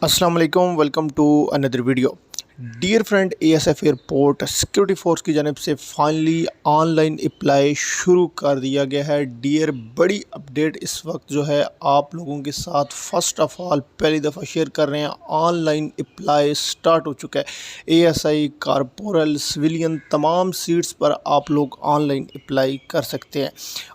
अस्सलाम वालेकुम, welcome to another video. Dear friend, ASF airport security force की जानिब से फाइनली ऑनलाइन अप्लाई शुरू कर दिया गया है। डियर, बड़ी अपडेट इस वक्त जो है आप लोगों के साथ फर्स्ट ऑफ ऑल पहली दफ़ा शेयर कर रहे हैं। ऑनलाइन अप्लाई स्टार्ट हो चुका है। एएसआई, कारपोरल, सिविलियन तमाम सीट्स पर आप लोग ऑनलाइन अप्लाई कर सकते हैं।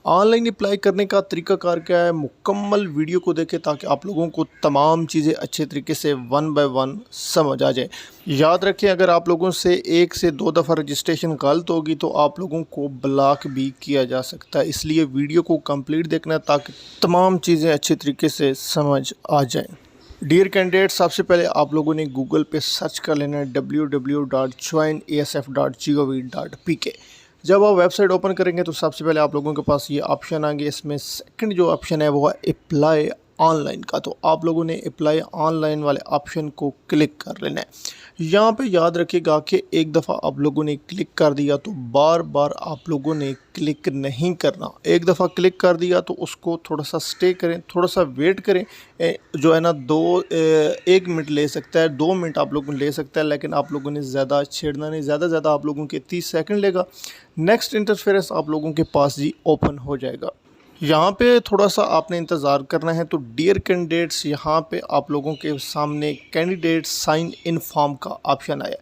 ऑनलाइन अप्लाई करने का तरीक़ाकार क्या है, मुकम्मल वीडियो को देखें ताकि आप लोगों को तमाम चीज़ें अच्छे तरीके से वन बाय वन समझ आ जाए। याद रखें, अगर आप लोगों से 1 से 2 दफ़ा रजिस्ट्रेशन गलत होगी तो आप लोगों को ब्लॉक भी किया जा सकता है। इसलिए वीडियो को कंप्लीट देखना ताकि तमाम चीज़ें अच्छे तरीके से समझ आ जाएं। डियर कैंडिडेट, सबसे पहले आप लोगों ने गूगल पे सर्च कर लेना है www.joinasf.gov.pk। जब आप वेबसाइट ओपन करेंगे तो सबसे पहले आप लोगों के पास ये ऑप्शन आएंगे। इसमें सेकंड जो ऑप्शन है वो है अप्लाई ऑनलाइन का, तो आप लोगों ने अप्लाई ऑनलाइन वाले ऑप्शन को क्लिक कर लेना है। यहाँ पे याद रखिएगा कि एक दफ़ा आप लोगों ने क्लिक कर दिया तो बार बार आप लोगों ने क्लिक नहीं करना। एक दफ़ा क्लिक कर दिया तो उसको थोड़ा सा स्टे करें, थोड़ा सा वेट करें। जो है ना 1 मिनट ले सकता है, 2 मिनट आप लोगों ने ले सकता है, लेकिन आप लोगों ने ज़्यादा छेड़ना नहीं। ज़्यादा ज़्यादा आप लोगों के 30 सेकंड लेगा। नेक्स्ट इंटरफेरेंस आप लोगों के पास जी ओपन हो जाएगा। यहाँ पे थोड़ा सा आपने इंतज़ार करना है। तो डियर कैंडिडेट्स, यहाँ पे आप लोगों के सामने कैंडिडेट साइन इन फॉर्म का ऑप्शन आया।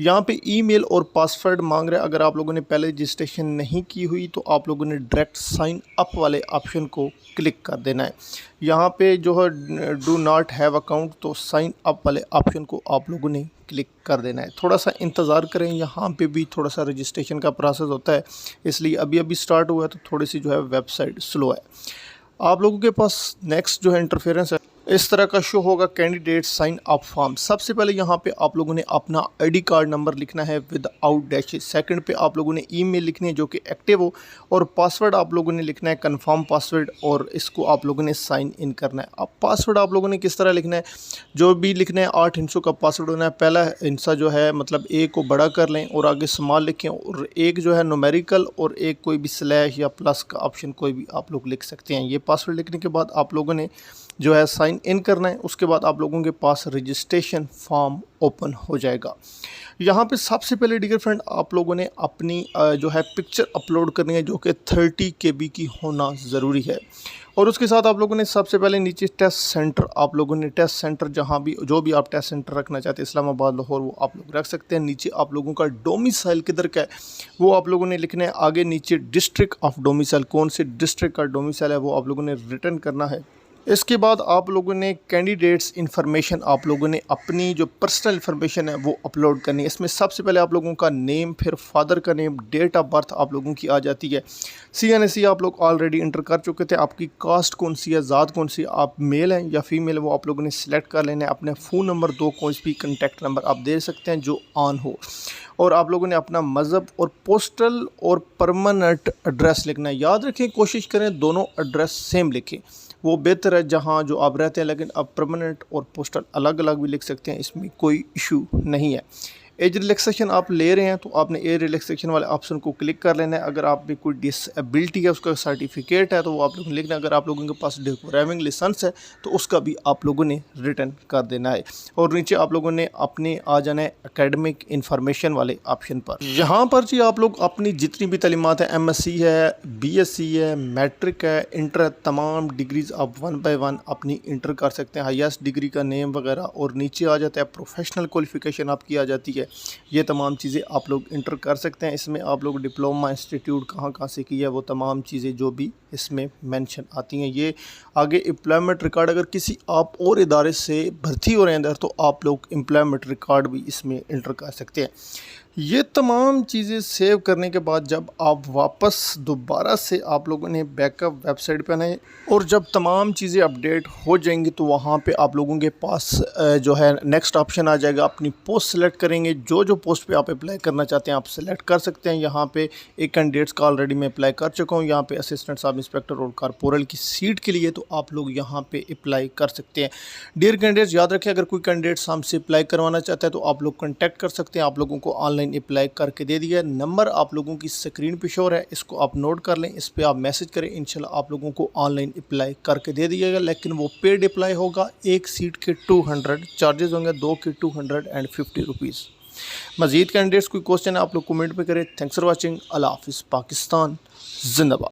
यहाँ पे ईमेल और पासवर्ड मांग रहे हैं। अगर आप लोगों ने पहले रजिस्ट्रेशन नहीं की हुई तो आप लोगों ने डायरेक्ट साइन अप वाले ऑप्शन को क्लिक कर देना है। यहाँ पे जो है डू नॉट हैव अकाउंट, तो साइन अप वाले ऑप्शन को आप लोगों ने क्लिक कर देना है। थोड़ा सा इंतज़ार करें, यहाँ पे भी थोड़ा सा रजिस्ट्रेशन का प्रोसेस होता है, इसलिए अभी अभी स्टार्ट हुआ है तो थोड़ी सी जो है वेबसाइट स्लो है। आप लोगों के पास नेक्स्ट जो है इंटरफेरेंस है इस तरह का शो होगा, कैंडिडेट साइन अप फॉर्म। सबसे पहले यहाँ पे आप लोगों ने अपना आईडी कार्ड नंबर लिखना है विद आउट डैशेज। सेकंड पे आप लोगों ने ईमेल लिखनी है जो कि एक्टिव हो, और पासवर्ड आप लोगों ने लिखना है कंफर्म पासवर्ड, और इसको आप लोगों ने साइन इन करना है। अब पासवर्ड आप लोगों ने किस तरह लिखना है, जो भी लिखना है 8 हिस्सों का पासवर्ड होना है। पहला हिस्सा जो है मतलब ए को बड़ा कर लें और आगे स्मॉल लिखें, और एक जो है न्यूमेरिकल और एक कोई भी स्लैश या प्लस का ऑप्शन कोई भी आप लोग लिख सकते हैं। ये पासवर्ड लिखने के बाद आप लोगों ने जो है साइन इन करना है। उसके बाद आप लोगों के पास रजिस्ट्रेशन फॉर्म ओपन हो जाएगा। यहाँ पे सबसे पहले डियर फ्रेंड आप लोगों ने अपनी जो है पिक्चर अपलोड करनी है जो कि 30 KB की होना ज़रूरी है। और उसके साथ आप लोगों ने सबसे पहले नीचे टेस्ट सेंटर, आप लोगों ने टेस्ट सेंटर जहाँ भी जो भी आप टेस्ट सेंटर रखना चाहते हैं, इस्लामाबाद, लाहौर, वो आप लोग रख सकते हैं। नीचे आप लोगों का डोमिसाइल किधर का है वो आप लोगों ने लिखना है। आगे नीचे डिस्ट्रिक्ट ऑफ डोमिसाइल, कौन से डिस्ट्रिक्ट का डोमिसाइल है वो आप लोगों ने रिटर्न करना है। इसके बाद आप लोगों ने कैंडिडेट्स इन्फॉर्मेशन, आप लोगों ने अपनी जो पर्सनल इन्फॉर्मेशन है वो अपलोड करनी है। इसमें सबसे पहले आप लोगों का नेम, फिर फादर का नेम, डेट ऑफ बर्थ आप लोगों की आ जाती है। CNSE आप लोग ऑलरेडी इंटर कर चुके थे। आपकी कास्ट कौन सी है, ज़ात कौन सी, आप मेल हैं या फीमेल, वो आप लोगों ने सिलेक्ट कर लेना है। अपने फ़ोन नंबर 2 कोई भी कॉन्टैक्ट नंबर आप दे सकते हैं जो ऑन हो, और आप लोगों ने अपना मज़हब और पोस्टल और परमानेंट एड्रेस लिखना है। याद रखें, कोशिश करें दोनों एड्रेस सेम लिखें, वो बेहतर है जहाँ जो आप रहते हैं। लेकिन आप परमानेंट और पोस्टल अलग अलग भी लिख सकते हैं, इसमें कोई इशू नहीं है। एज रिलैक्सेशन आप ले रहे हैं तो आपने एज रिलैक्सेशन वाले ऑप्शन को क्लिक कर लेना है। अगर आप में कोई डिसेबिलिटी है, उसका सर्टिफिकेट है तो वो आप लोगों ने लिखना है। अगर आप लोगों के पास ड्राइविंग लाइसेंस है तो उसका भी आप लोगों ने रिटर्न कर देना है। और नीचे आप लोगों ने अपने आ जाना है एकेडमिक इंफॉर्मेशन वाले ऑप्शन पर। यहाँ पर जी आप लोग अपनी जितनी भी तालीमात है, MSc है, BSc है, मैट्रिक है, इंटर है, तमाम डिग्रीज आप 1 बाय 1 अपनी इंटर कर सकते हैं। हाईएस्ट डिग्री का नेम वगैरह, और नीचे आ जाता है प्रोफेशनल क्वालिफिकेशन आपकी आ जाती है। ये तमाम चीज़ें आप लोग इंटर कर सकते हैं। इसमें आप लोग डिप्लोमा इंस्टीट्यूट कहाँ से की है वो तमाम चीज़ें जो भी इसमें मेंशन आती हैं। ये आगे एम्प्लॉयमेंट रिकॉर्ड, अगर किसी आप और इदारे से भर्ती हो रहे हैं अंदर तो आप लोग एम्प्लॉयमेंट रिकॉर्ड भी इसमें इंटर कर सकते हैं। ये तमाम चीज़ें सेव करने के बाद जब आप वापस दोबारा से आप लोगों ने बैकअप वेबसाइट पर आए, और जब तमाम चीज़ें अपडेट हो जाएंगी तो वहाँ पे आप लोगों के पास जो है नेक्स्ट ऑप्शन आ जाएगा। अपनी पोस्ट सेलेक्ट करेंगे, जो पोस्ट पे आप अप्लाई करना चाहते हैं आप सेलेक्ट कर सकते हैं। यहाँ पे एक कैंडिडेट्स का ऑलरेडी मैं अप्लाई कर चुका हूँ, यहाँ पे असिस्टेंट सब इंस्पेक्टर और कारपोरल की सीट के लिए, तो आप लोग यहाँ पे अप्लाई कर सकते हैं। डियर कैंडिडेट्स, याद रखें, अगर कोई कैंडिडेट्स हमसे अप्लाई करवाना चाहता है तो आप लोग कॉन्टैक्ट कर सकते हैं। आप लोगों को ऑनलाइन ऑनलाइन अप्लाई करके दे दिया। नंबर आप लोगों की स्क्रीन पे शो है, इसको आप नोट कर लें, इस पर आप मैसेज करें, इंशाल्लाह आप लोगों को ऑनलाइन अप्लाई करके दे दिएगा। लेकिन वो पेड अप्लाई होगा, एक सीट के 200 चार्जेस होंगे, 2 के 250 रुपीज़। मज़ीद कैंडिडेट्स कोई क्वेश्चन है आप लोग कमेंट पे करें। Thanks for watching. अल्लाह हाफिज़। पाकिस्तान जिंदाबाद।